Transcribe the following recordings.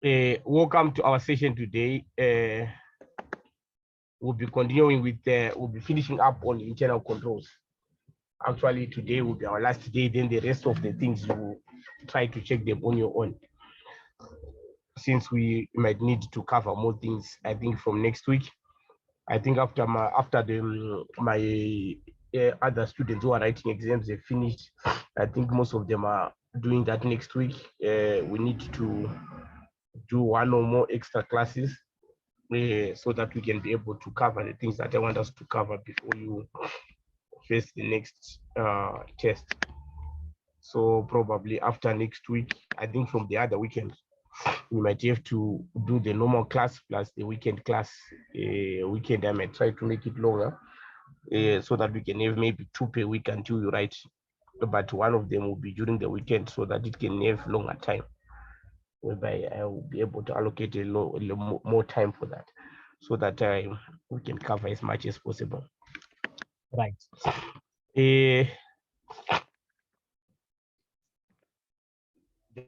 Welcome to our session today. We'll be continuing with, we'll be finishing up on internal controls. Actually, today will be our last day, then the rest of the things you will try to check them on your own. Since we might need to cover more things, I think from next week. I think after my other students who are writing exams, they finished. I think most of them are doing that next week. We need to do one or more extra classes so that we can be able to cover the things that I want us to cover before you face the next test. So probably after next week, I think from the other weekend, we might have to do the normal class plus the weekend class. Weekend, I might try to make it longer so that we can have maybe 2 per week until you write. But one of them will be during the weekend so that it can have longer time, whereby I will be able to allocate a little more time for that, so that we can cover as much as possible. Right. The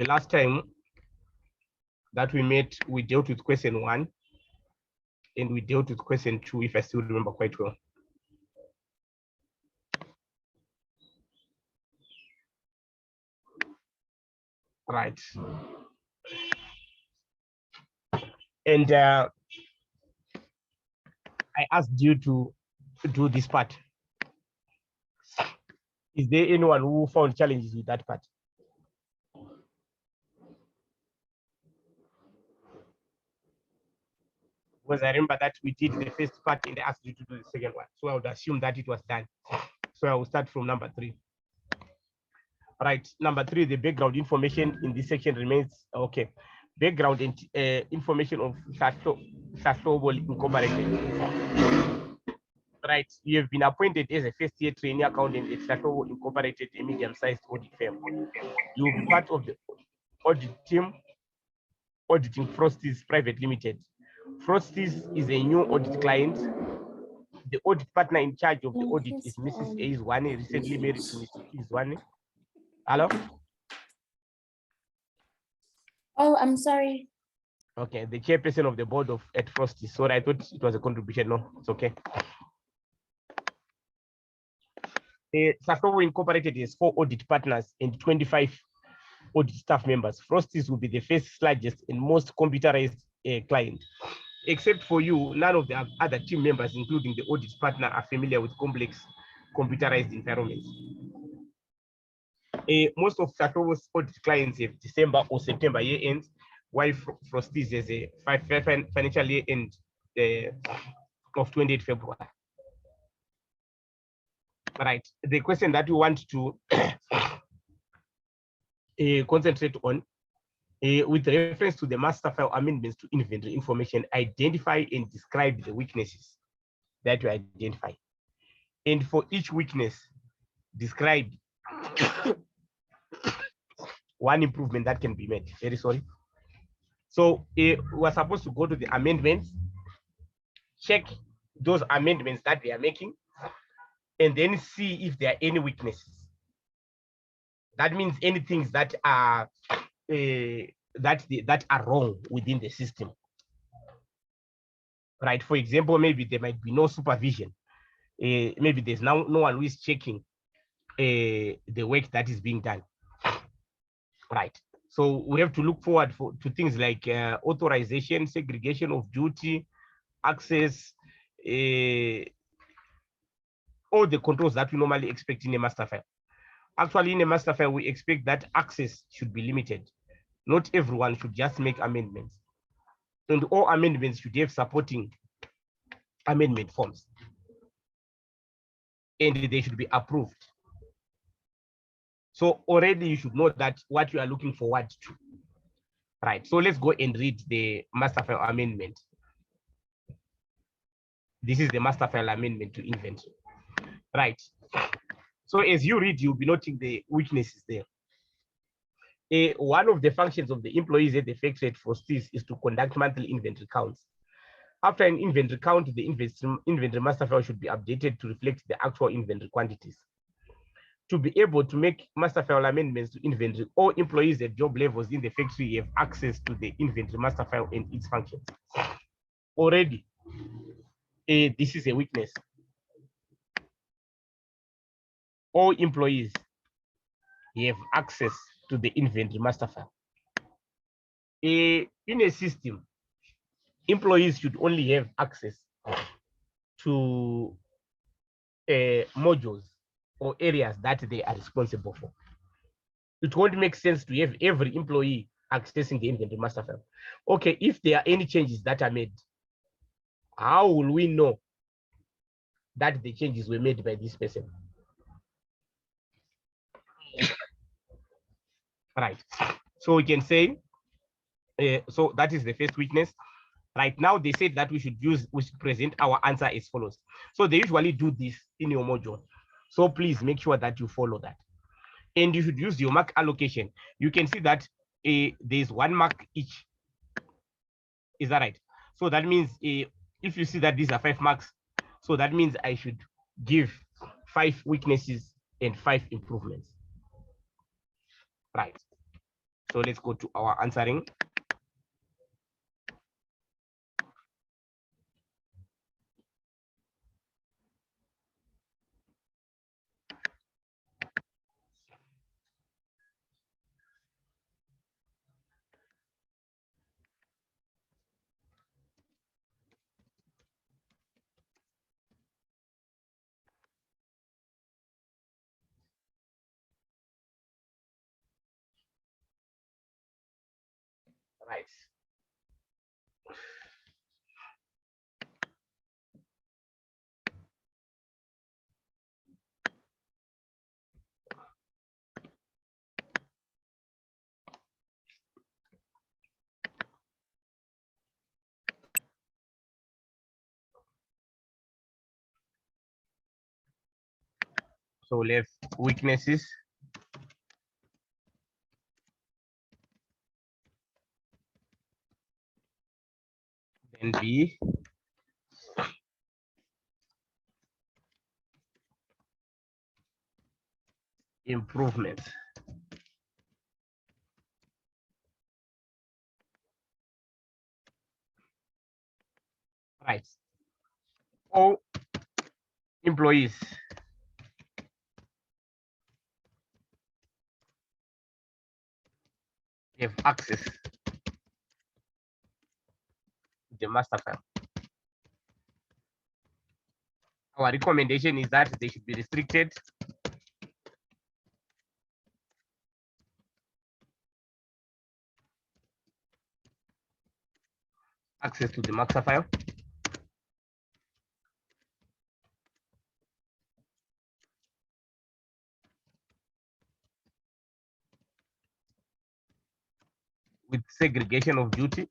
last time that we met, we dealt with question 1 and we dealt with question 2, if I still remember quite well. Right. And I asked you to do this part. Is there anyone who found challenges with that part? Because I remember that we did the first part and I asked you to do the second one. So I would assume that it was done. So I will start from number 3. Right, number 3, the background information in this section remains okay. Background and information of Payroll Incorporated. Right, you have been appointed as a first-year trainee accountant at Payroll Incorporated, a medium-sized audit firm. You will be part of the audit team auditing Frosties Private Limited. Frosties is a new audit client. The audit partner in charge of the audit is Mrs. Aizwane, recently married to Mr. Aizwane. Hello? Oh, I'm sorry. Okay, the chairperson of the board of at Frosties. Sorry, I thought it was a contribution. No, it's okay. Payroll Incorporated has 4 audit partners and 25 audit staff members. Frosties will be the first, largest, and most computerized client. Except for you, none of the other team members, including the audit partner, are familiar with complex computerized environments. Most of Payroll's audit clients have December or September year ends, while Frosties has a financial year end of 28 February. Right. The question that we want to concentrate on, with reference to the master file amendments to inventory information, identify and describe the weaknesses that you identify. And for each weakness, describe one improvement that can be made. Very sorry. So we're supposed to go to the amendments, check those amendments that they are making, and then see if there are any weaknesses. That means any things that are that are wrong within the system. Right. For example, maybe there might be no supervision. Maybe there's no one who is checking the work that is being done. Right. So we have to look forward to things like authorization, segregation of duty, access, all the controls that we normally expect in a master file. Actually, in a master file, we expect that access should be limited. Not everyone should just make amendments. And all amendments should have supporting amendment forms. And they should be approved. So already you should know that what you are looking forward to. Right, so let's go and read the master file amendment. This is the master file amendment to inventory. Right, so as you read, you'll be noting the weaknesses there. One of the functions of the employees at the factory at Frosties is to conduct monthly inventory counts. After an inventory count, the inventory master file should be updated to reflect the actual inventory quantities. to be able to make master file amendments to inventory, all employees at job levels in the factory have access to the inventory master file and its functions. Already, this is a weakness. All employees have access to the inventory master file. In a system, employees should only have access to modules or areas that they are responsible for. It won't make sense to have every employee accessing the inventory master file. Okay, if there are any changes that are made, how will we know that the changes were made by this person? Right. So we can say, so that is the first weakness. Right now, they said that we should present our answer as follows. So they usually do this in your module. So please make sure that you follow that. And you should use your mark allocation. You can see that there's 1 mark each. Is that right? So that means if you see that these are 5 marks, so that means I should give 5 weaknesses and 5 improvements. Right. So let's go to our answering. Right. So left weaknesses. Then B. Improvements. Right. All employees have access to the master file. Our recommendation is that they should be restricted access to the master file. With segregation of duty.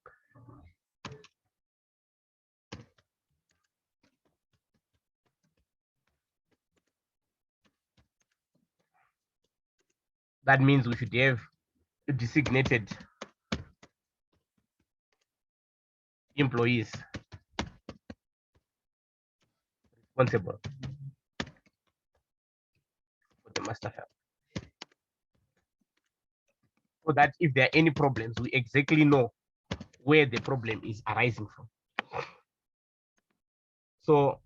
That means we should have designated employees responsible for the master file. So that if there are any problems, we exactly know where the problem is arising from. So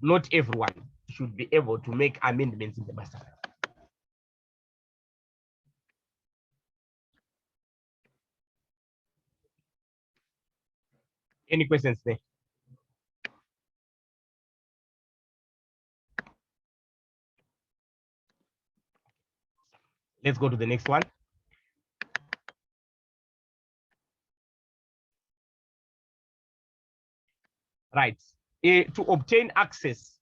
not everyone should be able to make amendments in the master file. Any questions there? Let's go to the next one. Right. To obtain access,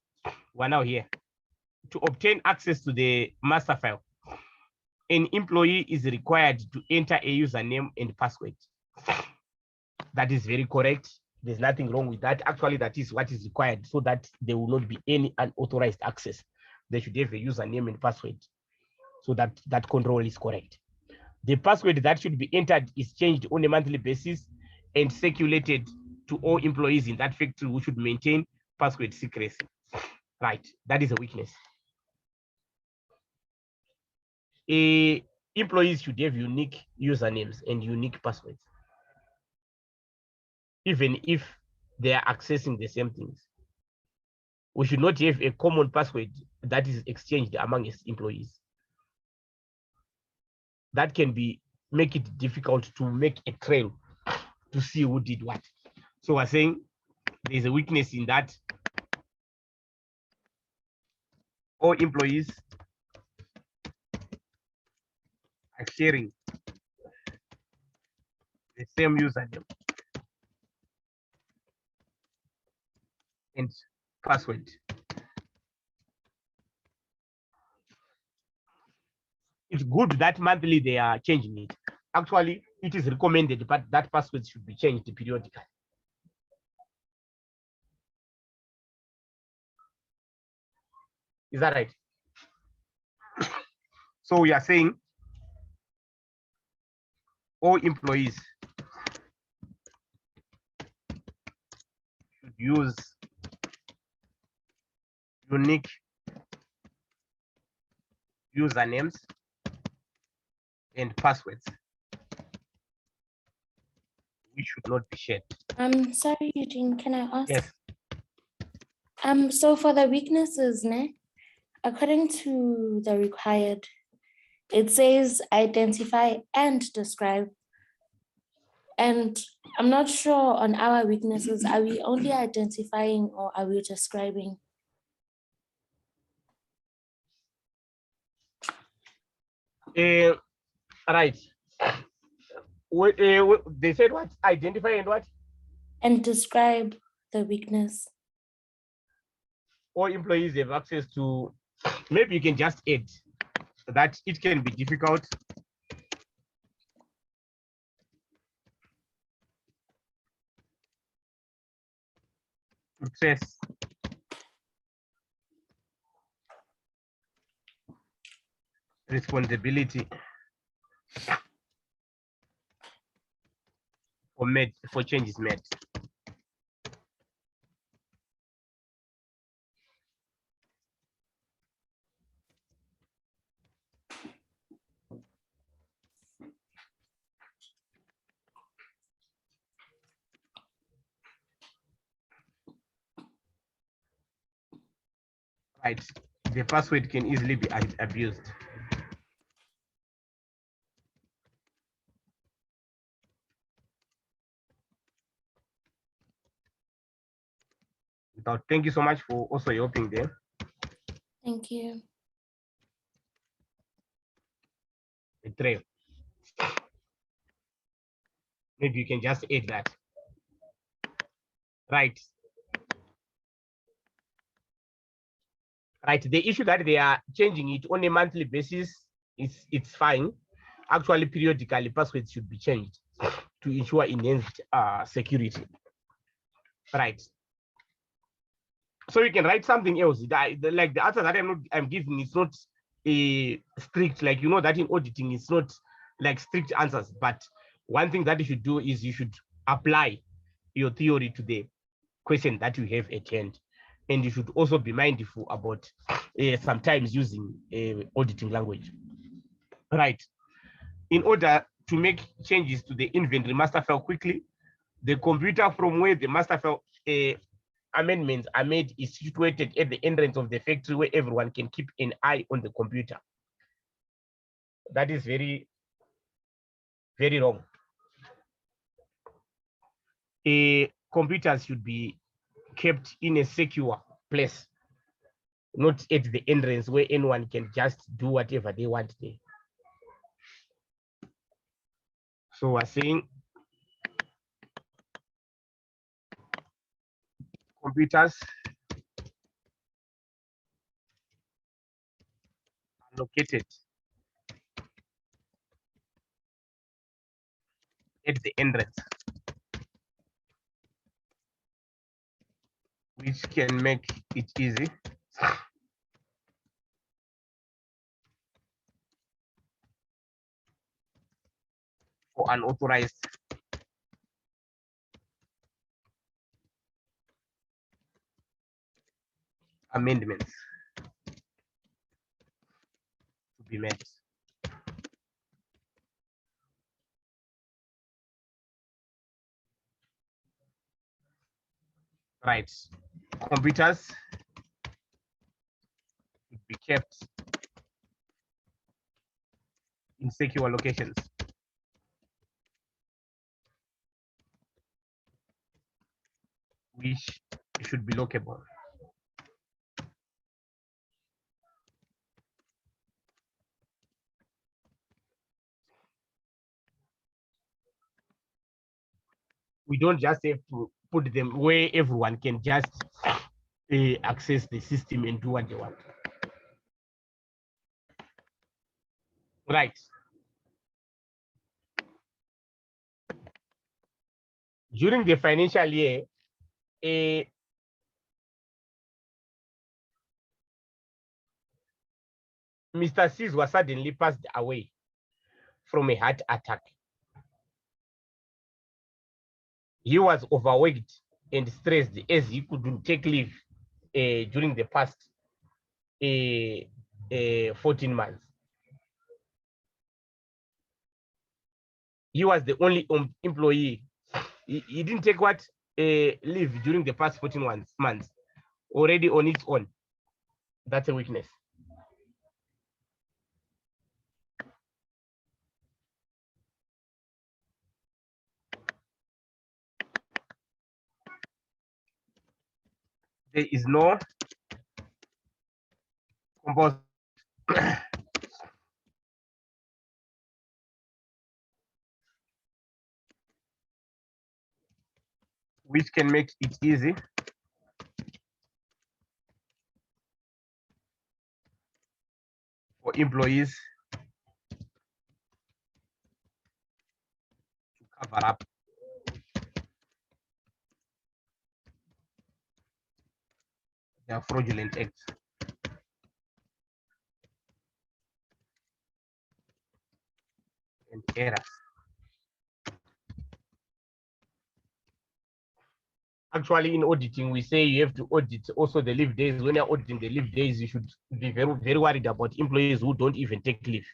we're now here. To obtain access to the master file, an employee is required to enter a username and password. That is very correct. There's nothing wrong with that. Actually, that is what is required so that there will not be any unauthorized access. They should have a username and password so that that control is correct. The password that should be entered is changed on a monthly basis and circulated to all employees in that factory who should maintain password secrecy. Right, that is a weakness. employees should have unique usernames and unique passwords, even if they are accessing the same things. We should not have a common password that is exchanged among employees. That can make it difficult to make a trail to see who did what. So we're saying there's a weakness in that. All employees are sharing the same username and password. It's good that monthly they are changing it. Actually, it is recommended, but that password should be changed periodically. Is that right? So we are saying all employees should use unique usernames and passwords. We should not be shared. I'm sorry, Eugene, can I ask? Yes. So for the weaknesses, according to the required, it says identify and describe. And I'm not sure on our weaknesses, are we only identifying or are we describing? Right. They said what? Identify and what? And describe the weakness. All employees have access to, maybe you can just add that it can be difficult to trace responsibility for changes made. Right. The password can easily be abused. Thank you so much for also helping there. Thank you. A trail. Maybe you can just add that. Right. Right. The issue that they are changing it on a monthly basis, it's fine. Actually, periodically, passwords should be changed to ensure enhanced security. Right. So you can write something else. Like the answer that I'm giving is not a strict, like you know that in auditing it's not like strict answers. But one thing that you should do is you should apply your theory to the question that you have at hand, and you should also be mindful about sometimes using auditing language. Right. In order to make changes to the inventory master file quickly, the computer from where the master file amendments are made is situated at the entrance of the factory where everyone can keep an eye on the computer. That is very, very wrong. Computers should be kept in a secure place, not at the entrance where anyone can just do whatever they want there. So we're saying computers are located at the entrance, which can make it easy for unauthorized amendments to be made. Right. Computers should be kept in secure locations. Which should be lockable. We don't just have to put them where everyone can just access the system and do what they want. Right. During the financial year, Mr. Sis was suddenly passed away from a heart attack. He was overworked and stressed as he couldn't take leave during the past 14 months. He was the only employee. He didn't take what leave during the past 14 months already on its own. That's a weakness. There is no compulsory which can make it easy for employees to cover up their fraudulent acts. And errors. Actually, in auditing, we say you have to audit also the leave days. When you're auditing the leave days, you should be very, very worried about employees who don't even take leave.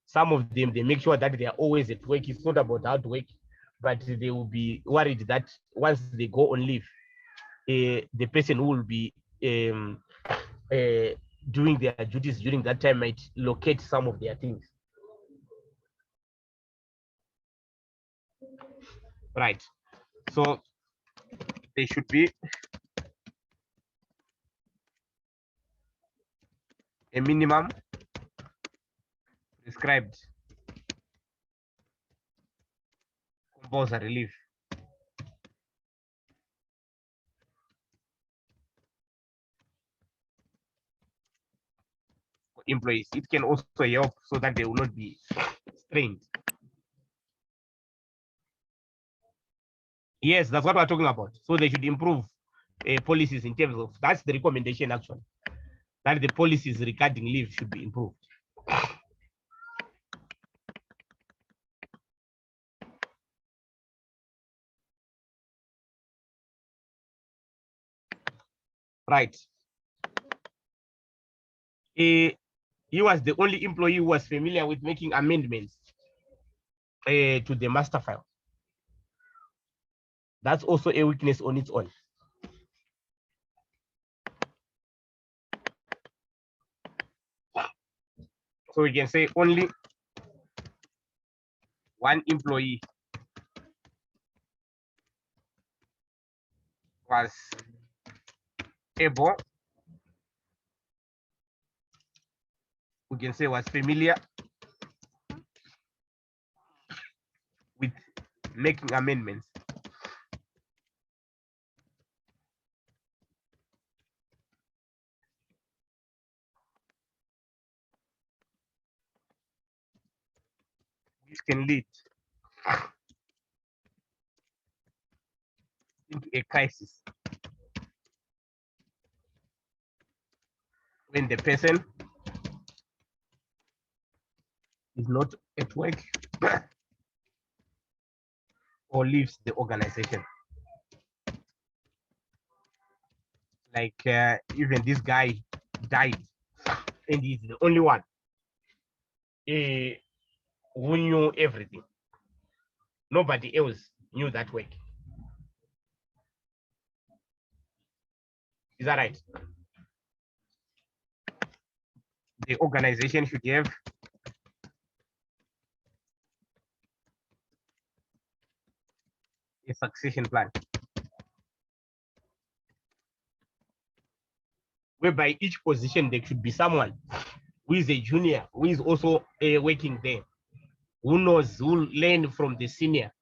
Some of them, they make sure that they are always at work. It's not about hard work, but they will be worried that once they go on leave, the person who will be doing their duties during that time might locate some of their things. Right. So they should be a minimum prescribed compulsory leave for employees. It can also help so that they will not be strained. Yes, that's what we're talking about. So they should improve policies in terms of, that's the recommendation actually, that the policies regarding leave should be improved. Right. He was the only employee who was familiar with making amendments to the master file. That's also a weakness on its own. So we can say only one employee was able, we can say was familiar with making amendments which can lead into a crisis when the person is not at work or leaves the organization. Like even this guy died and he's the only one who knew everything. Nobody else knew that work. Is that right? The organization should have a succession plan, whereby each position there should be someone who is a junior, who is also working there, who knows, who will learn from the senior.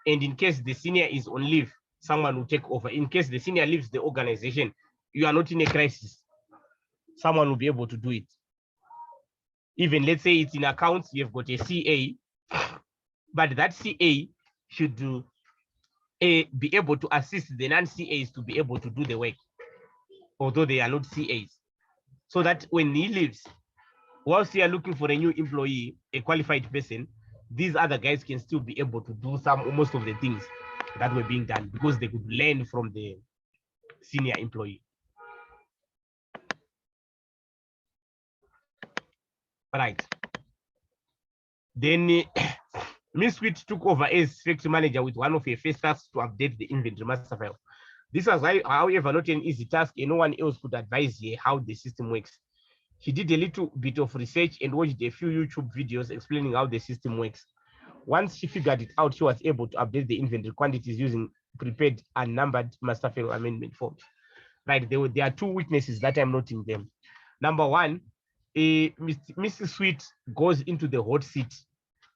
And in case the senior is on leave, someone will take over. In case the senior leaves the organization, you are not in a crisis, someone will be able to do it. Even let's say it's in accounts, you've got a CA, but that CA should be able to assist the non-CAs to be able to do the work, although they are not CAs. So that when he leaves, whilst you are looking for a new employee, a qualified person, these other guys can still be able to do most of the things that were being done because they could learn from the senior employee. Right. Then Ms. Sweet took over as factory manager with one of her first tasks to update the inventory master file. This was, however, not an easy task, and no one else could advise her how the system works. She did a little bit of research and watched a few YouTube videos explaining how the system works. Once she figured it out, she was able to update the inventory quantities using prepared and numbered master file amendment forms. Right, there are two weaknesses that I'm noting them. Number one, Mrs. Sweet goes into the hot seat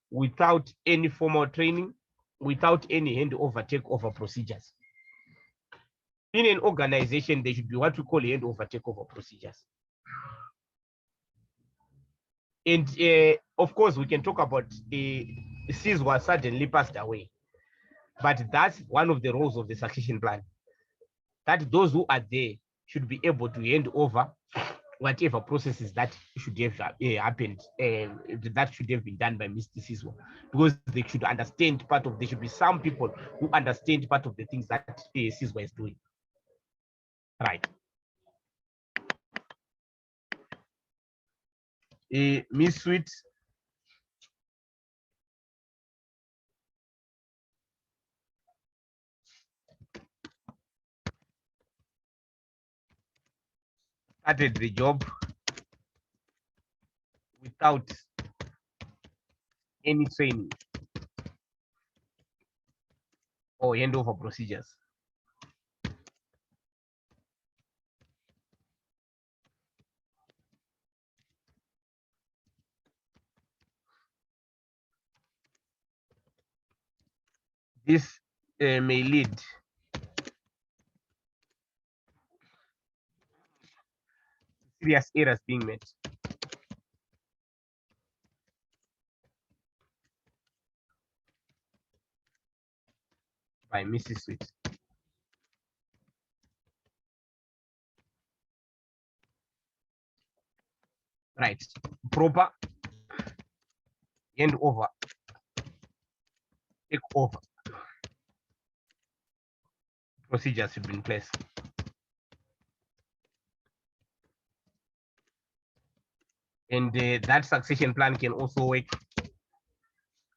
without any formal training, without any handover takeover procedures. In an organization, there should be what we call handover takeover procedures. And of course, we can talk about Sis was suddenly passed away, but that's one of the roles of the succession plan, that those who are there should be able to hand over whatever processes that should have happened, that should have been done by Mr. Siswa, because they should understand part of, there should be some people who understand part of the things that Siswa is doing. Right. Miss Sweet started the job without any training or handover procedures. This may lead serious errors being made. By Mrs. Sweet. Right. Proper handover, take over procedures should be in place. And that succession plan can also work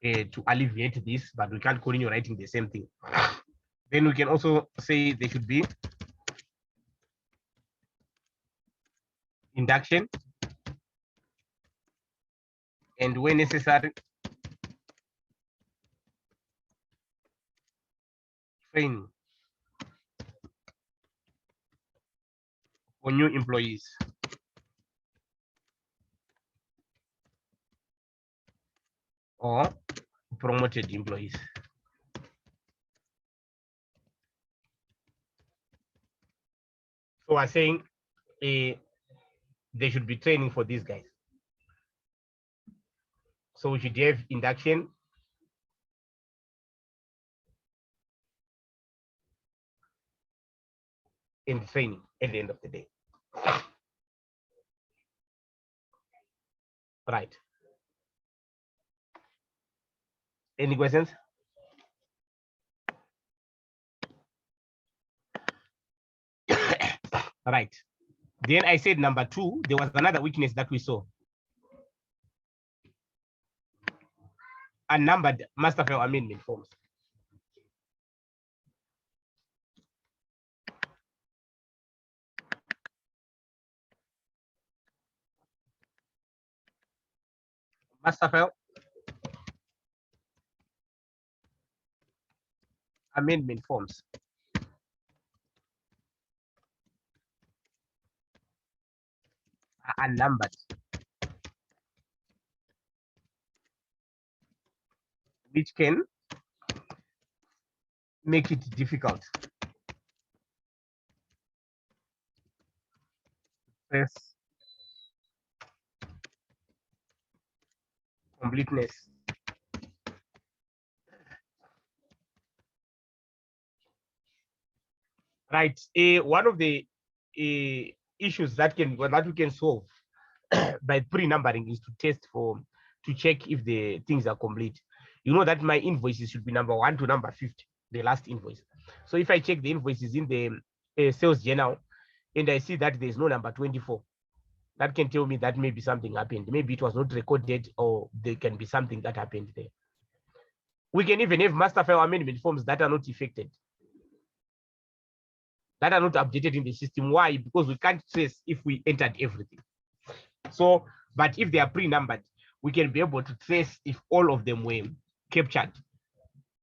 to alleviate this, but we can't continue writing the same thing. Then we can also say there should be induction, and when necessary, training for new employees or promoted employees. So I'm saying there should be training for these guys. So we should have induction, and training at the end of the day. Right. Any questions? Right. Then I said number two, there was another weakness that we saw. Unnumbered master file amendment forms. master file amendment forms. Are numbered, which can make it difficult. Yes. Completeness. Right. One of the issues that we can solve by pre-numbering is to check if the things are complete. You know that my invoices should be number 1 to number 50, the last invoice. So if I check the invoices in the sales journal and I see that there's no number 24, that can tell me that maybe something happened. Maybe it was not recorded, or there can be something that happened there. We can even have master file amendment forms that are not affected, that are not updated in the system. Why? Because we can't trace if we entered everything. So, but if they are pre-numbered, we can be able to trace if all of them were captured.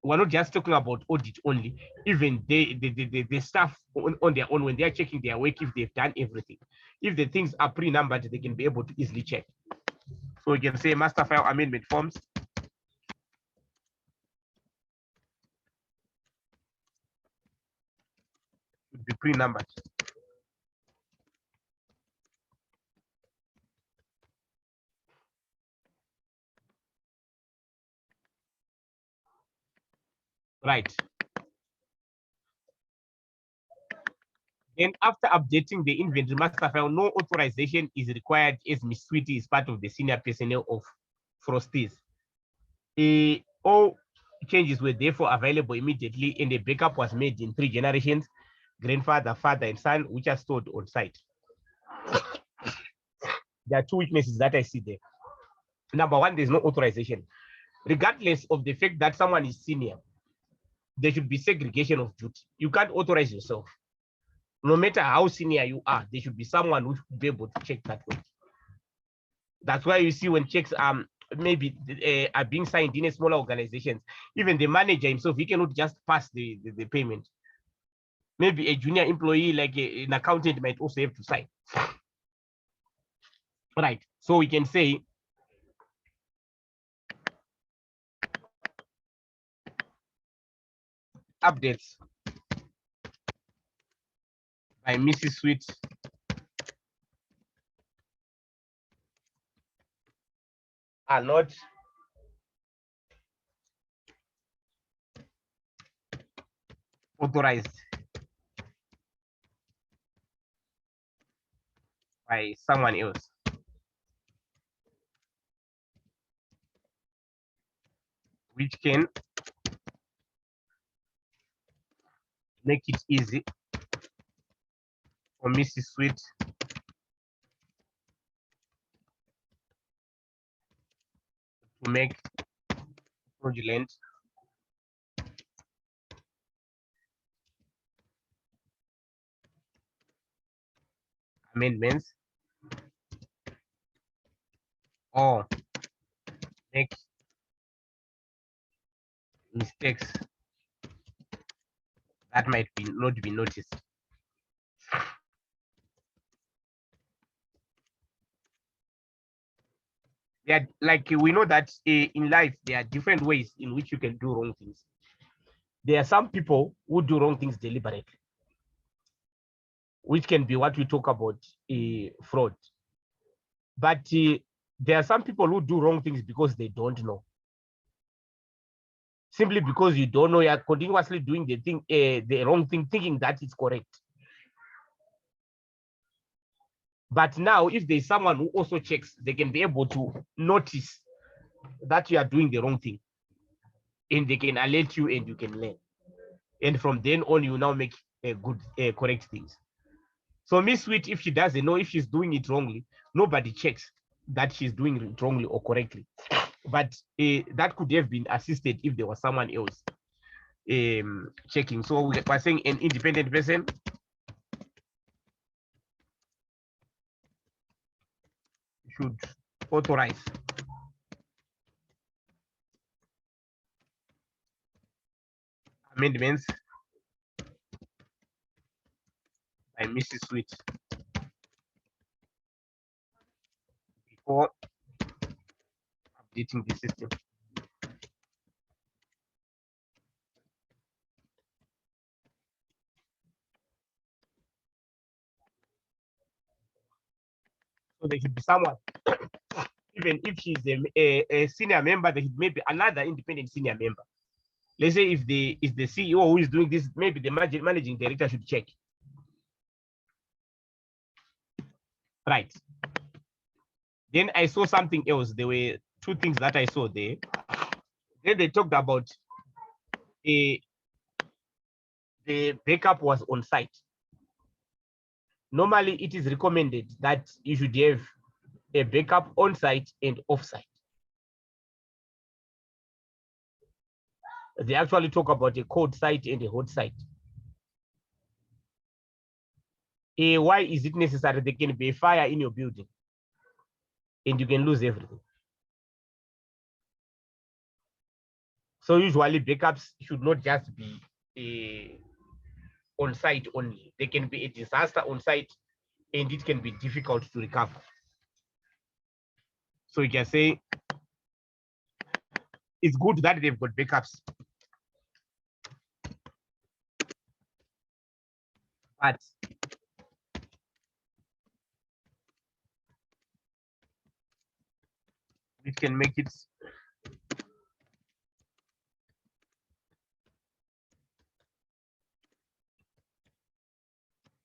We're not just talking about audit only. Even the staff on their own, when they are checking their work, if they've done everything, if the things are pre-numbered, they can be able to easily check. So we can say master file amendment forms should be pre-numbered. Right. Then after updating the inventory master file, no authorization is required, as Ms. Sweetie is part of the senior personnel of Frosties. All changes were therefore available immediately, and a backup was made in 3 generations: grandfather, father, and son, which are stored on site. There are 2 weaknesses that I see there. Number 1, there's no authorization. Regardless of the fact that someone is senior, there should be segregation of duty. You can't authorize yourself. No matter how senior you are, there should be someone who should be able to check that way. That's why you see when checks maybe are being signed in a smaller organizations, even the manager himself, he cannot just pass the payment. Maybe a junior employee like an accountant might also have to sign. Right. So we can say updates by Mrs. Sweet are not authorized by someone else. Which can make it easy for Mrs. Sweet to make fraudulent amendments or make mistakes that might be not be noticed. Yeah, like we know that in life there are different ways in which you can do wrong things. There are some people who do wrong things deliberately, which can be what we talk about fraud. But there are some people who do wrong things because they don't know. Simply because you don't know, you are continuously doing the wrong thing, thinking that it's correct. But now, if there's someone who also checks, they can be able to notice that you are doing the wrong thing, and they can alert you, and you can learn. And from then on, you now make good, correct things. So Miss Sweet, if she doesn't know if she's doing it wrongly, nobody checks that she's doing it wrongly or correctly. But that could have been assisted if there was someone else checking. So we're saying an independent person should authorize amendments by Mrs. Sweet before updating the system. So there should be someone, even if she's a senior member, there should maybe another independent senior member. Let's say if the CEO who is doing this, maybe the managing director should check. Right. Then I saw something else. There were two things that I saw there. Then they talked about the backup was on site. Normally, it is recommended that you should have a backup on site and off site. They actually talk about a cold site and a hot site. Why is it necessary? There can be a fire in your building and you can lose everything. So usually backups should not just be on site only. There can be a disaster on site and it can be difficult to recover. So you can say it's good that they've got backups. But it can make it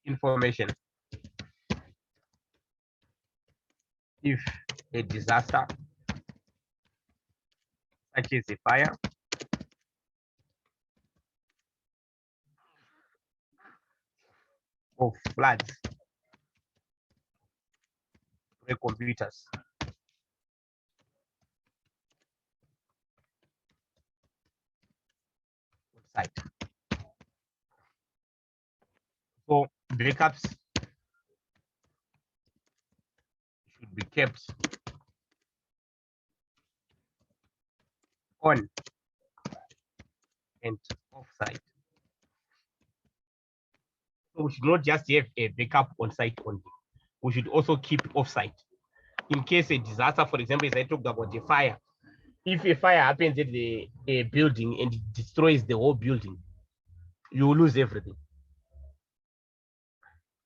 information if a disaster such as a fire or floods break computers on site. So backups should be kept on and off site. So we should not just have a backup on site only. We should also keep off site. In case a disaster, for example, as I talked about a fire, if a fire happens at a building and it destroys the whole building, you will lose everything.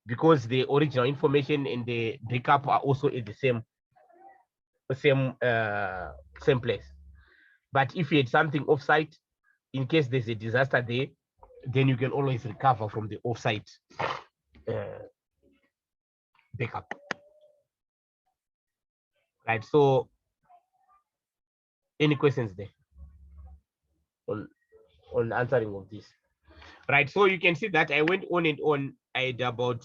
Because the original information and the backup are also at the same place. But if you had something offsite, in case there's a disaster there, then you can always recover from the offsite backup. Right. So, any questions there on answering of this? Right. So you can see that I went on and on. I had about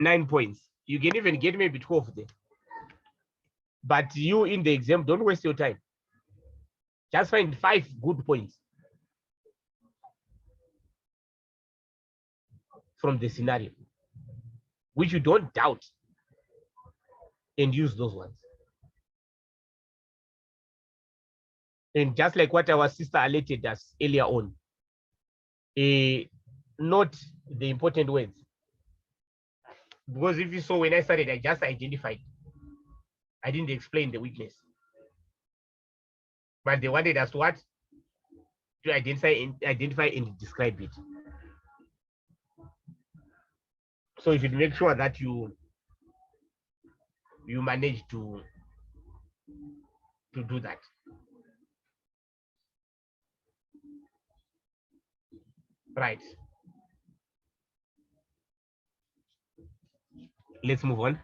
9 points. You can even get maybe 12 there. But you in the exam, don't waste your time. Just find 5 good points from the scenario, which you don't doubt, and use those ones. And just like what our sister alerted us earlier on, not the important words. Because if you saw when I started, I just identified. I didn't explain the weakness. But they wanted us to what? To identify and describe it. So you should make sure that you manage to do that. Right. Let's move on.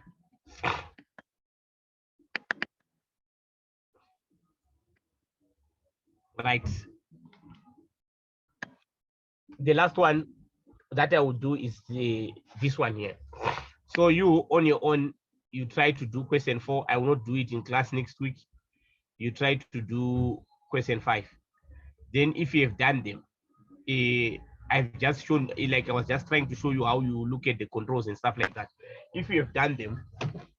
Right. The last one that I will do is this one here. So you on your own, you try to do question 4. I will not do it in class next week. You try to do question 5. Then if you have done them, I've just shown, like I was just trying to show you how you look at the controls and stuff like that. If you have done them,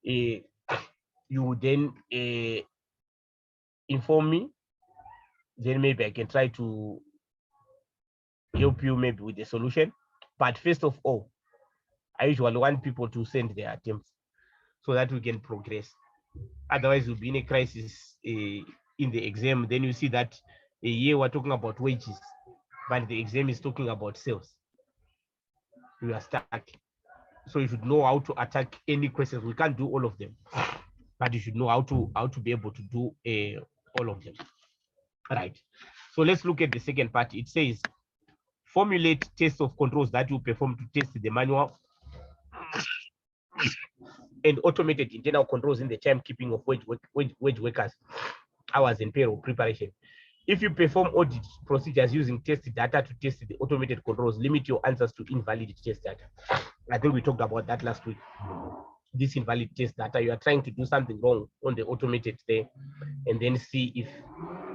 you then inform me then maybe I can try to help you maybe with the solution. But first of all, I usually want people to send their attempts so that we can progress. Otherwise, we'll be in a crisis in the exam. Then you see that here we're talking about wages, but the exam is talking about sales. You are stuck. So you should know how to attack any questions. We can't do all of them, but you should know how to be able to do all of them. Right. So let's look at the second part. It says formulate tests of controls that you perform to test the manual and automated internal controls in the timekeeping of wage workers hours and payroll preparation. If you perform audit procedures using test data to test the automated controls, limit your answers to invalid test data. I think we talked about that last week. This invalid test data, you are trying to do something wrong on the automated there and then see if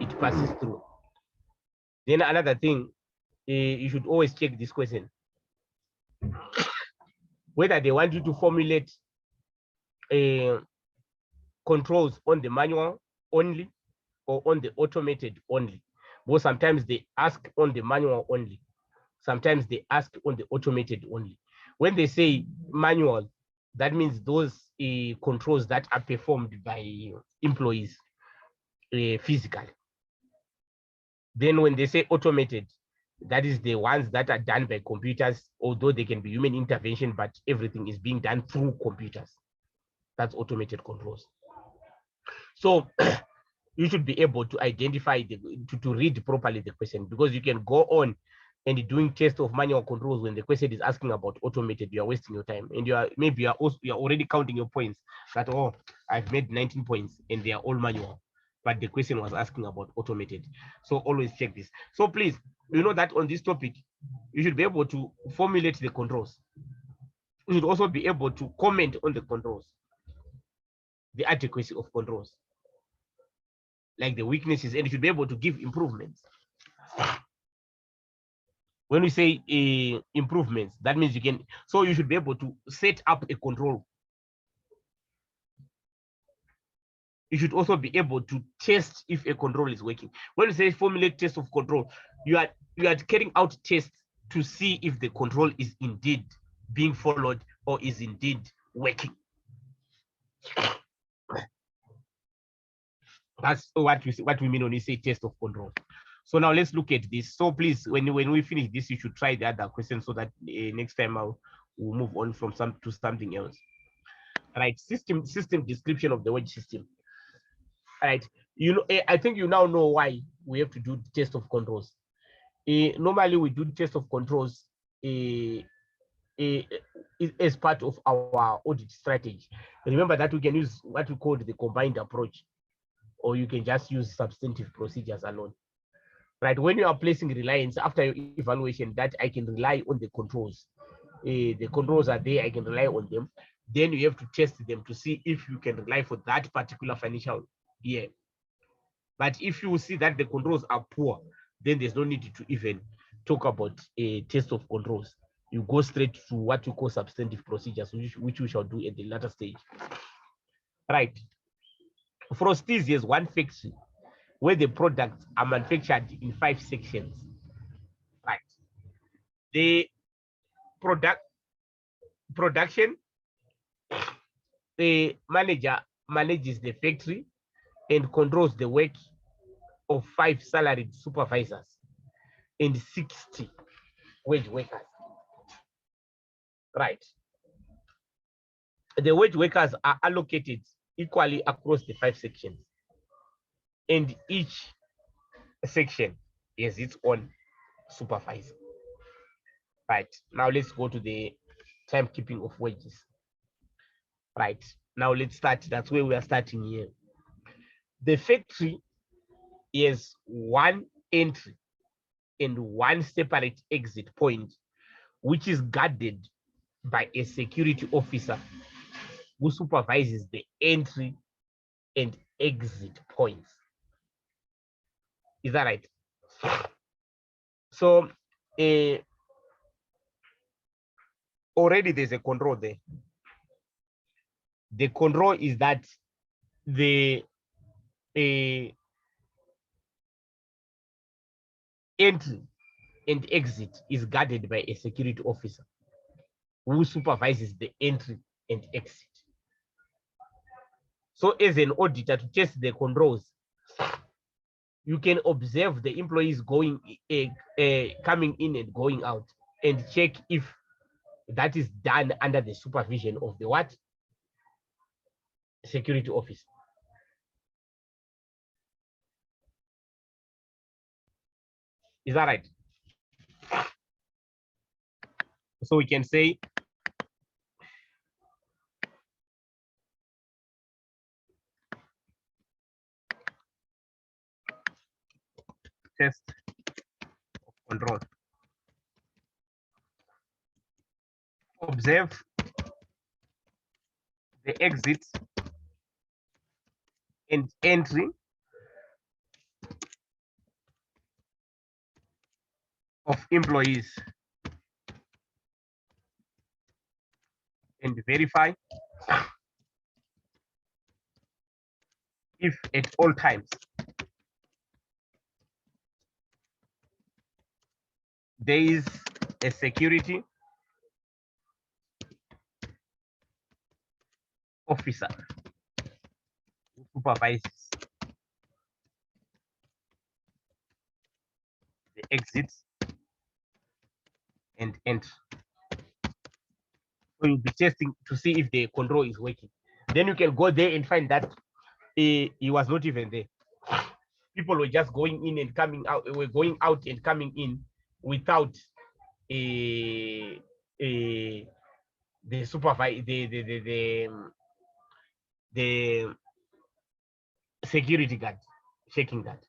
it passes through. Then another thing, you should always check this question, whether they want you to formulate controls on the manual only or on the automated only. Because sometimes they ask on the manual only. Sometimes they ask on the automated only. When they say manual, that means those controls that are performed by employees physically. Then when they say automated, that is the ones that are done by computers, although they can be human intervention, but everything is being done through computers. That's automated controls. So you should be able to identify to read properly the question, because you can go on and doing test of manual controls when the question is asking about automated. You are wasting your time, and maybe you're already counting your points that, oh, I've made 19 points and they are all manual, but the question was asking about automated. So always check this. So please, you know that on this topic, you should be able to formulate the controls. You should also be able to comment on the controls, the adequacy of controls, like the weaknesses, and you should be able to give improvements. When we say improvements, that means you can, so you should be able to set up a control. You should also be able to test if a control is working. When you say formulate test of control, you are carrying out tests to see if the control is indeed being followed or is indeed working. That's what we mean when we say test of control. So now let's look at this. So please, when we finish this, you should try the other question so that next time we'll move on from to something else. Right, system description of the wage system. Right, you know, I think you now know why we have to do the test of controls. Normally we do the test of controls as part of our audit strategy. Remember that we can use what we call the combined approach, or you can just use substantive procedures alone. Right, when you are placing reliance after your evaluation that I can rely on the controls, the controls are there, I can rely on them, then you have to test them to see if you can rely for that particular financial year. But if you see that the controls are poor, then there's no need to even talk about a test of controls. You go straight to what we call substantive procedures, which we shall do at the latter stage. Right, Frosties is one factory where the products are manufactured in 5 sections. Right, the production, the manager manages the factory and controls the work of 5 salaried supervisors and 60 wage workers. Right, the wage workers are allocated equally across the 5 sections, and each section has its own supervisor. Right, now let's go to the timekeeping of wages. Right, now let's start. That's where we are starting here. The factory is one entry and one separate exit point, which is guarded by a security officer who supervises the entry and exit points. Is that right? So already there's a control there. The control is that the entry and exit is guarded by a security officer who supervises the entry and exit. So as an auditor, to test the controls, you can observe the employees coming in and going out, and check if that is done under the supervision of the what? Security officer. Is that right? So we can say test of control. Observe the exit and entry of employees and verify if at all times there is a security officer who supervises the exits and entry. So you'll be testing to see if the control is working. Then you can go there and find that he was not even there. People were just going in and coming out, were going out and coming in without the supervise the security guard checking that.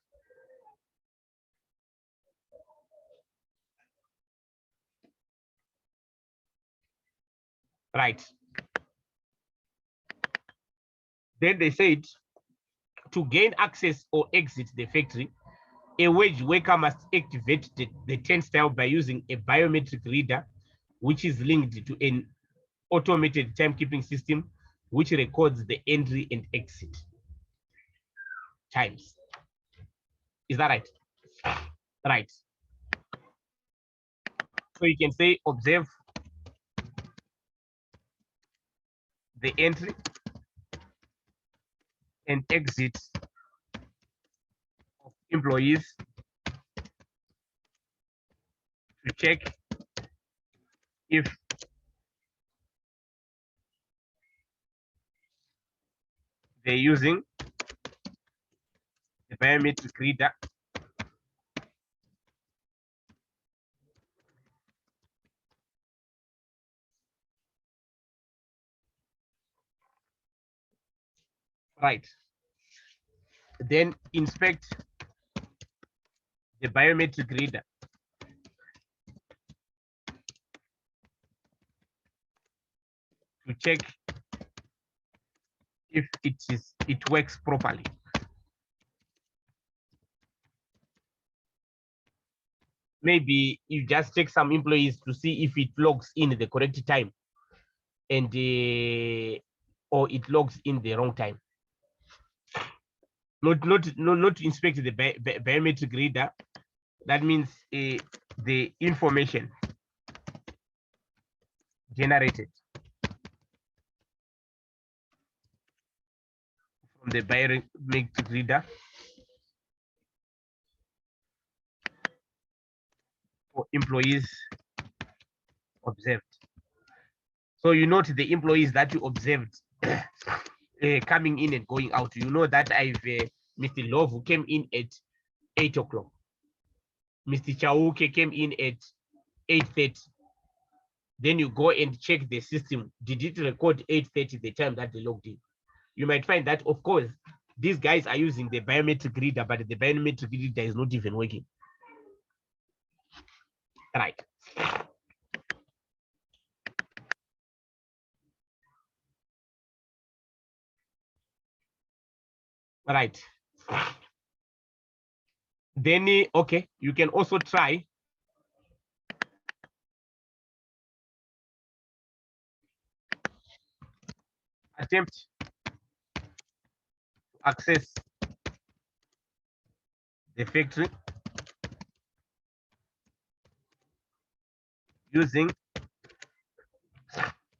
Right. Then they said to gain access or exit the factory, a wage worker must activate the turnstile by using a biometric reader, which is linked to an automated timekeeping system, which records the entry and exit times. Is that right? Right. So you can say observe the entry and exit of employees to check if they're using the biometric reader right. Then inspect the biometric reader to check if it works properly. Maybe you just check some employees to see if it logs in the correct time and or it logs in the wrong time. Not to inspect the biometric reader. That means the information generated from the biometric reader for employees observed. So you note the employees that you observed coming in and going out. You know that I've Mr. Love who came in at 8 o'clock. Mr. Chauke came in at 8:30. Then you go and check the system. Did it record 8:30 the time that they logged in? You might find that, of course, these guys are using the biometric reader, but the biometric reader is not even working. Right. Right. Then, okay, you can also try attempt to access the factory using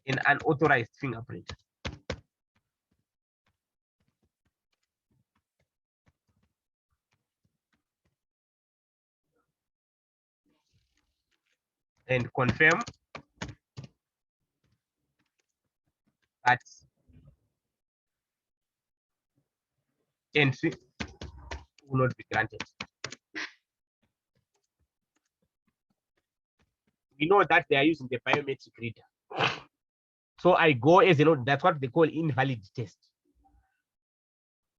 an unauthorized fingerprint. And confirm that entry will not be granted. We know that they are using the biometric reader. So I go as a note, that's what they call invalid test.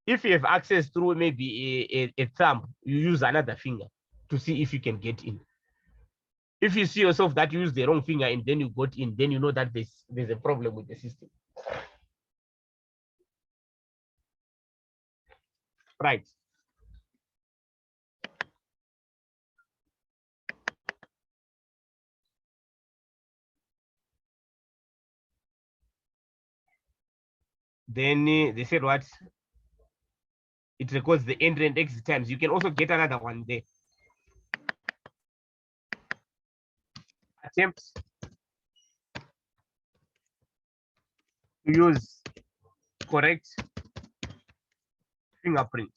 If you have access through maybe a thumb, you use another finger to see if you can get in. If you see yourself that you use the wrong finger and then you got in, then you know that there's a problem with the system. Right. Then they said what? It records the entry and exit times. You can also get another one there. Attempts to use correct fingerprint.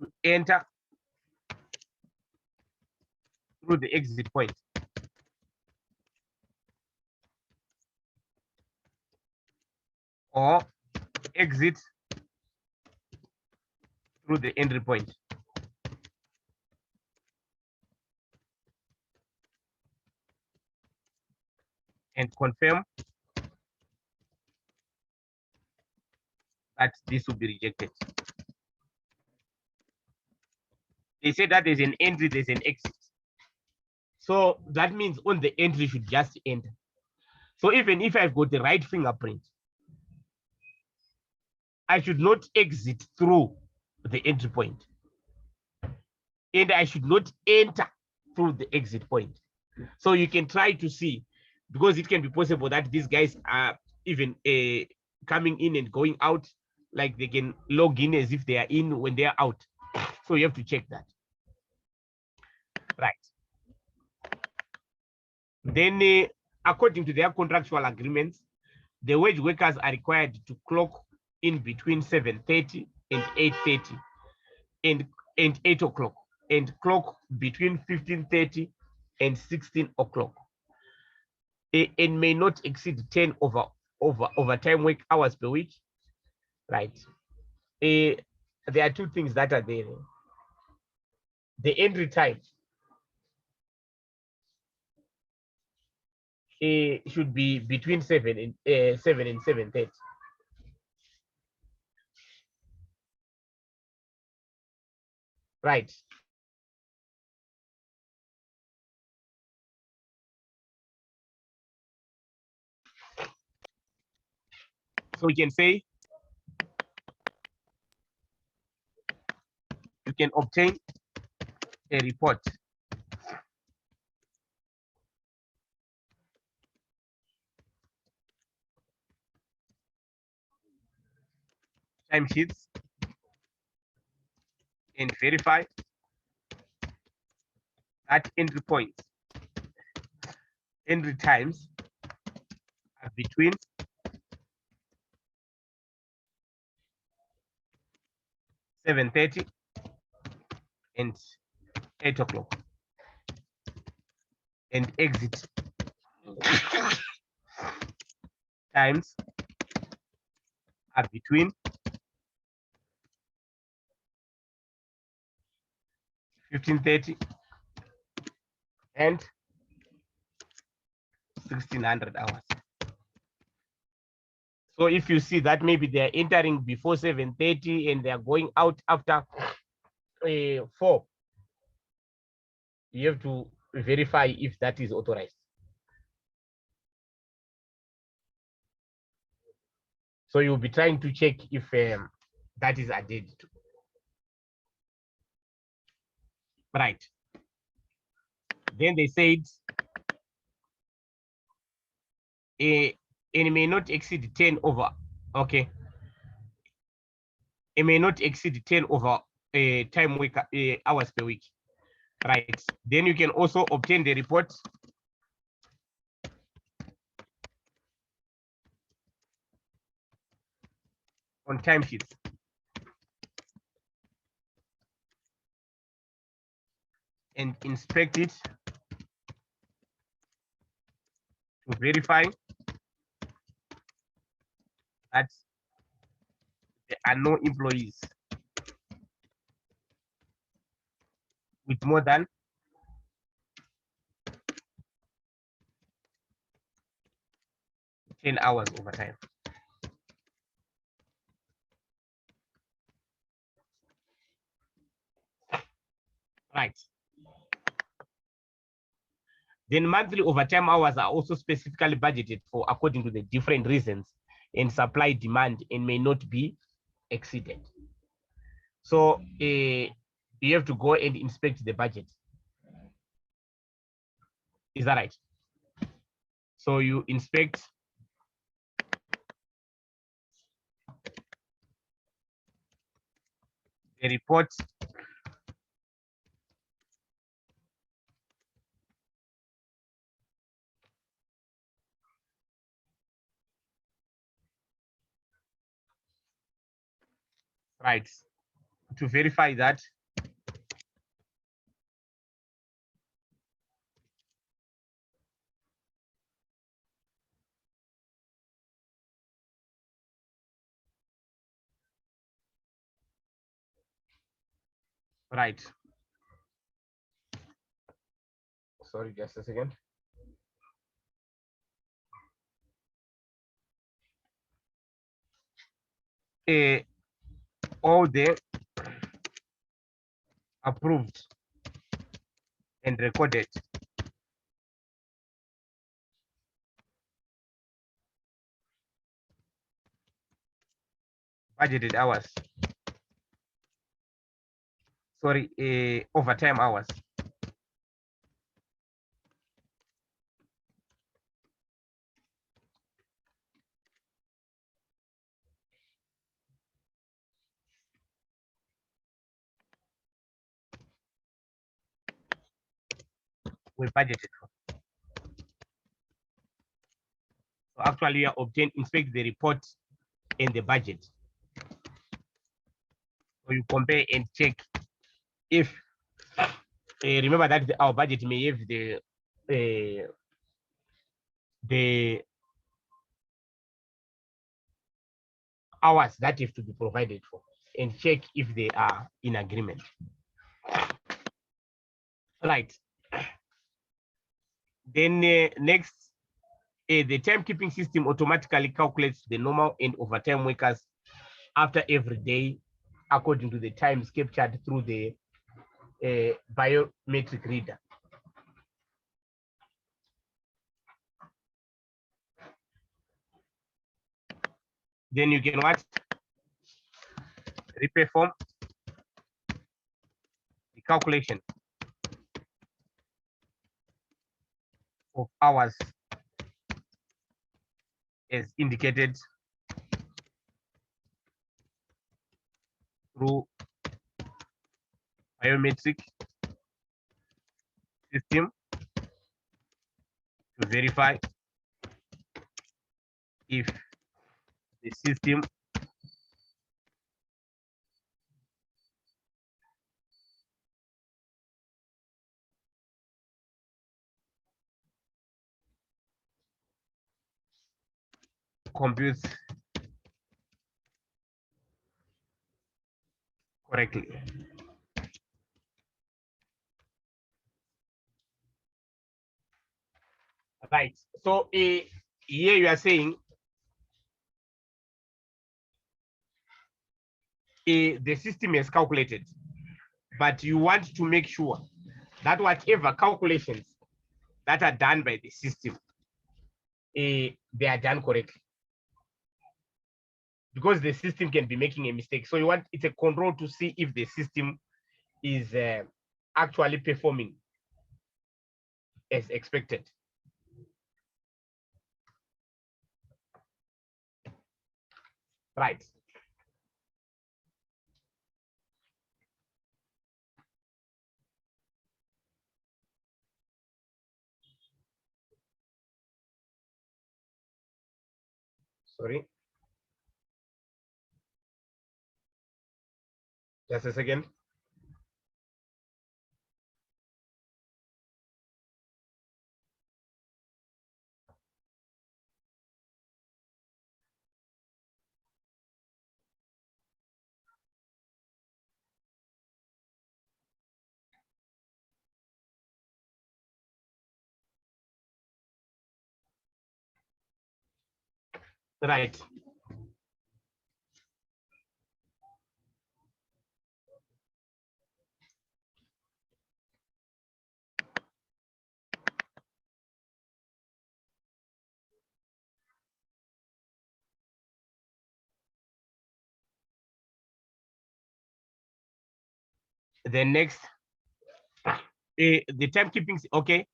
To enter through the exit point. Or exit through the entry point. And confirm that this will be rejected. They say that there's an entry, there's an exit. So that means on the entry should just enter. So even if I've got the right fingerprint, I should not exit through the entry point. And I should not enter through the exit point. So you can try to see, because it can be possible that these guys are even coming in and going out, like they can log in as if they are in when they are out. So you have to check that. Right. Then according to their contractual agreements, the wage workers are required to clock in between 7:30 and 8:30 and 8 o'clock, and clock between 15:30 and 16 o'clock, and may not exceed 10 overtime work hours per week. Right. There are two things that are there. The entry time should be between 7 and 7:30. Right. So we can say you can obtain a report timesheets and verify that entry points, entry times are between 7:30 and 8 o'clock, and exit times are between 15:30 and 1600 hours. So if you see that maybe they're entering before 7:30 and they're going out after 4, you have to verify if that is authorized. So you'll be trying to check if that is adhered to. Right. Then they said it may not exceed 10 over, okay. It may not exceed 10 hours per week. Right. Then you can also obtain the report on timesheets. And inspect it to verify that there are no employees with more than 10 hours overtime. Right. Then monthly overtime hours are also specifically budgeted for according to the different reasons and supply demand and may not be exceeded. So you have to go and inspect the budget. Is that right? So you inspect the report right to verify that right. Sorry, just a second. All the approved and recorded budgeted hours, sorry, overtime hours we budgeted for. So actually, you obtain, inspect the report and the budget. So you compare and check if remember that our budget may have the hours that have to be provided for, and check if they are in agreement. Right. Then next, the timekeeping system automatically calculates the normal and overtime workers after every day according to the times captured through the biometric reader. Then you can watch reperform the calculation of hours as indicated through biometric system to verify if the system computes correctly. Right. So here you are saying the system is calculated, but you want to make sure that whatever calculations that are done by the system, they are done correctly. Because the system can be making a mistake. So you want, it's a control to see if the system is actually performing as expected. Right. Sorry. Just a second. Right. The next, the timekeeping, okay.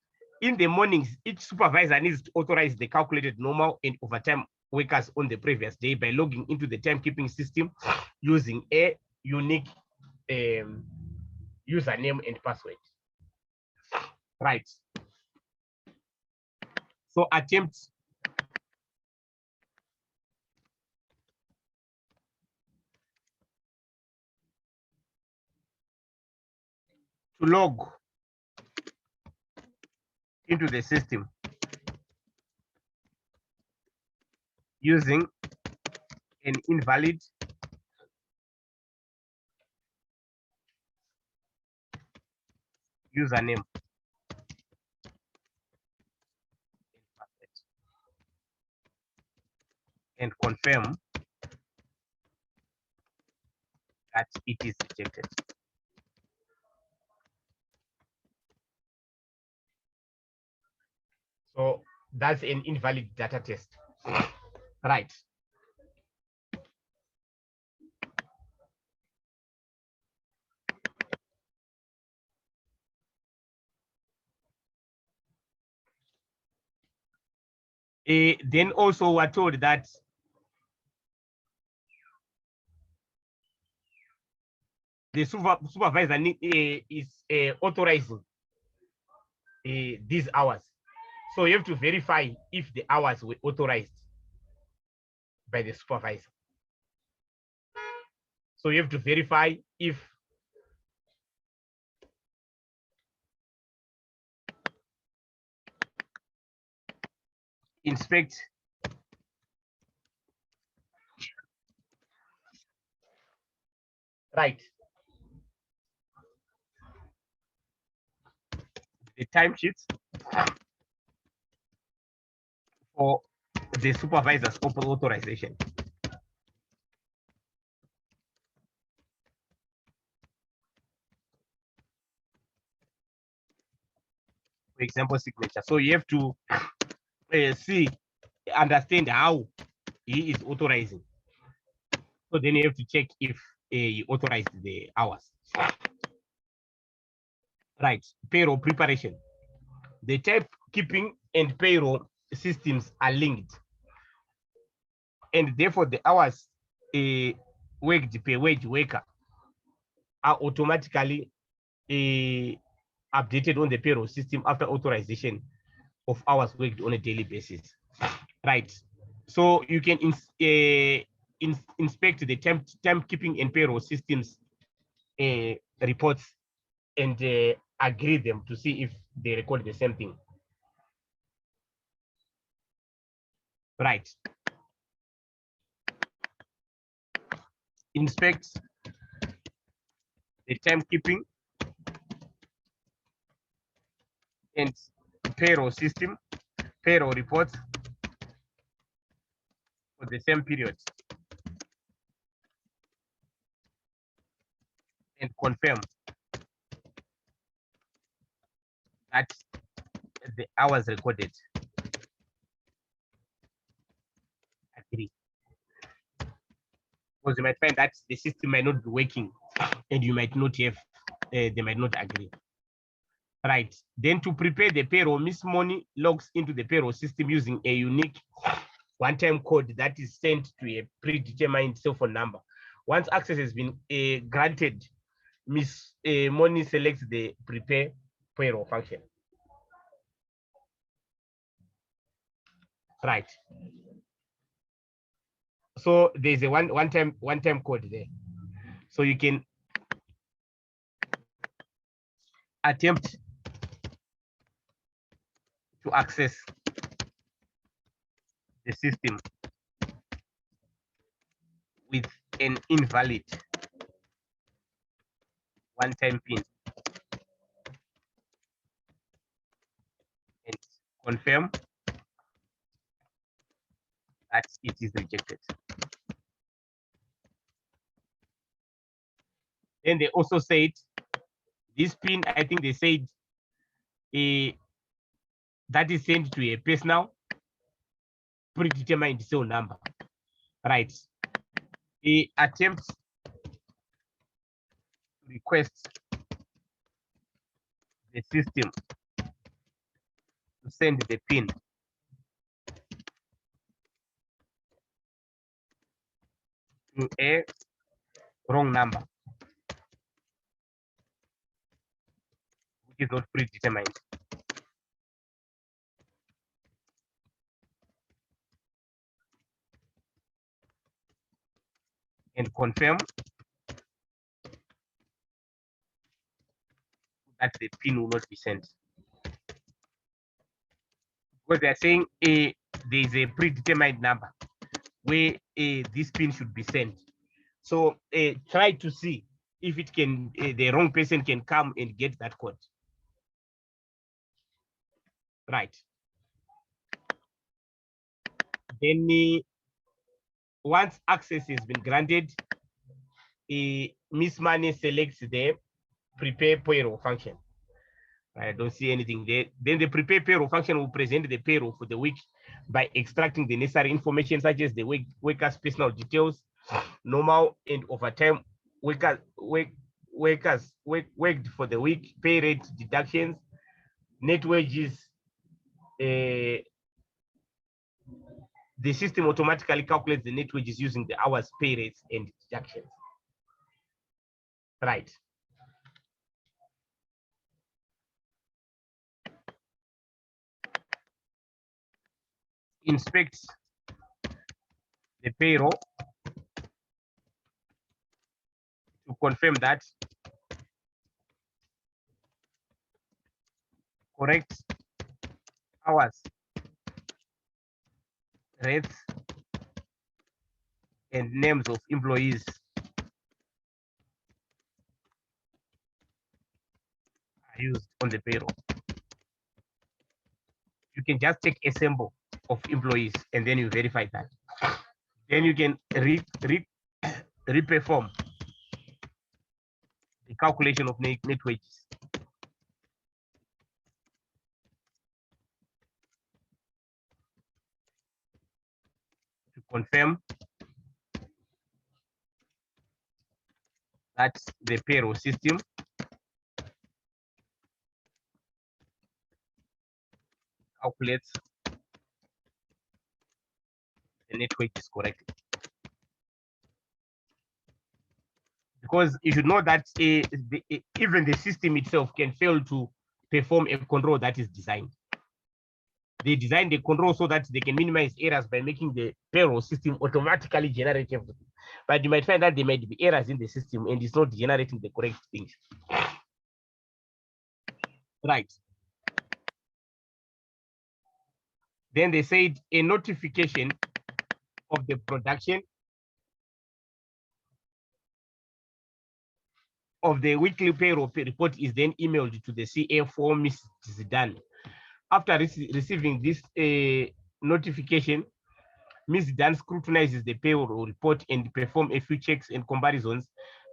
In the mornings, each supervisor needs to authorize the calculated normal and overtime workers on the previous day by logging into the timekeeping system using a unique username and password. Right. So attempt to log into the system using an invalid username and confirm that it is rejected. So that's an invalid data test. Right. Then also we're told that the supervisor is authorizing these hours. So you have to verify if the hours were authorized by the supervisor. So you have to verify if inspect right the timesheets for the supervisor's authorization. For example, signature. So you have to understand how he is authorizing. So then you have to check if he authorized the hours. Right. Payroll preparation. The timekeeping and payroll systems are linked, and therefore the hours worked per wage worker are automatically updated on the payroll system after authorization of hours worked on a daily basis. Right. So you can inspect the timekeeping and payroll systems reports and agree them to see if they record the same thing. Right. Inspect the timekeeping and payroll system, payroll reports for the same period, and confirm that the hours recorded agree. Because you might find that the system might not be working and you might not have, they might not agree. Right. Then to prepare the payroll, Miss Money logs into the payroll system using a unique one-time code that is sent to a predetermined cell phone number. Once access has been granted, Miss Money selects the prepare payroll function. Right. So there's a one-time code there. So you can attempt to access the system with an invalid one-time PIN and confirm that it is rejected. Then they also said this PIN, I think they said that is sent to a personal predetermined cell number, right? He attempts to request the system to send the PIN to a wrong number, which is not predetermined. And confirm that the PIN will not be sent. Because they are saying there is a predetermined number where this PIN should be sent. So try to see if it can, the wrong person can come and get that code. Right. Then once access has been granted, Miss Money selects the prepare payroll function. I don't see anything there. Then the prepare payroll function will present the payroll for the week by extracting the necessary information such as the workers' personal details, normal and overtime worked for the week, pay rate deductions, net wages. The system automatically calculates the net wages using the hours, pay rates, and deductions. Right. Inspects the payroll to confirm that correct hours, rates, and names of employees are used on the payroll. You can just take a sample of employees and then you verify that. Then you can re-perform the calculation of net wages. To confirm that the payroll system calculates the net wages correctly. Because you should know that even the system itself can fail to perform a control that is designed. They design the control so that they can minimize errors by making the payroll system automatically generate everything. But you might find that there might be errors in the system and it's not generating the correct things. Right. Then they said a notification of the production of the weekly payroll report is then emailed to the CA for Ms. Zidane. After receiving this notification, Ms. Dan scrutinizes the payroll report and perform a few checks and comparisons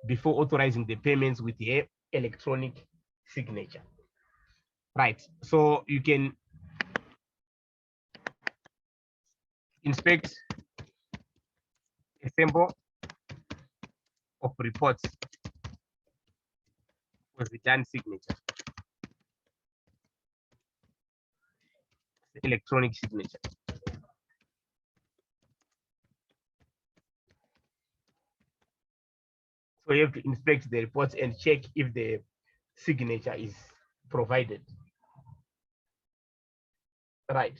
before authorizing the payments with the electronic signature. Right. So you can inspect a sample of reports with the Dan signature, the electronic signature. So you have to inspect the reports and check if the signature is provided. Right.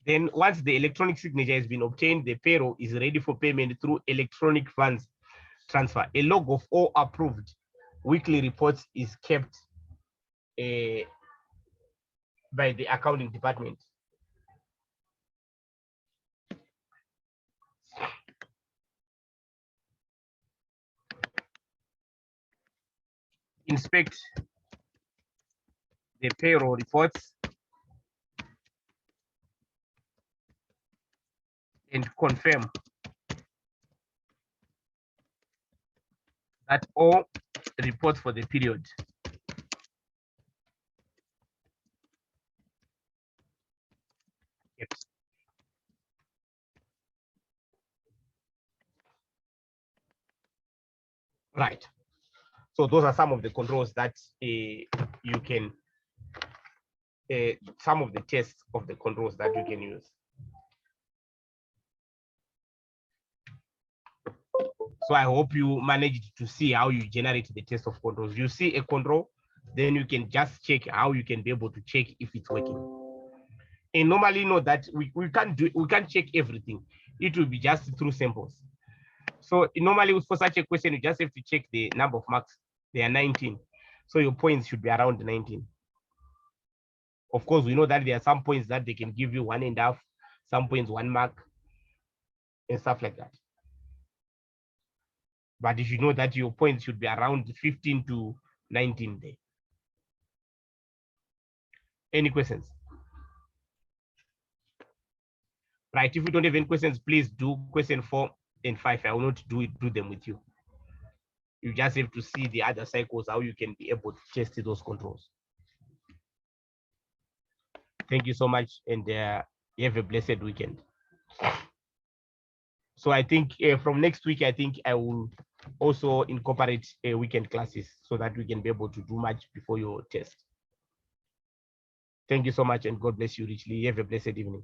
Then once the electronic signature has been obtained, the payroll is ready for payment through electronic funds transfer. A log of all approved weekly reports is kept by the accounting department. Inspect the payroll reports and confirm that all reports for the period kept. Right. So those are some of the controls that you can, some of the tests of the controls that you can use. So I hope you managed to see how you generate the test of controls. You see a control, then you can just check how you can be able to check if it's working. And normally know that we can't check everything. It will be just through samples. So normally for such a question, you just have to check the number of marks. They are 19. So your points should be around 19. Of course, we know that there are some points that they can give you 1.5, some points 1 mark, and stuff like that. But if you know that your points should be around 15 to 19 there. Any questions? Right, if you don't have any questions, please do question 4 and 5. I will not do them with you. You just have to see the other cycles, how you can be able to test those controls. Thank you so much, and you have a blessed weekend. So I think from next week, I think I will also incorporate weekend classes so that we can be able to do much before your test. Thank you so much, and God bless you richly. You have a blessed evening.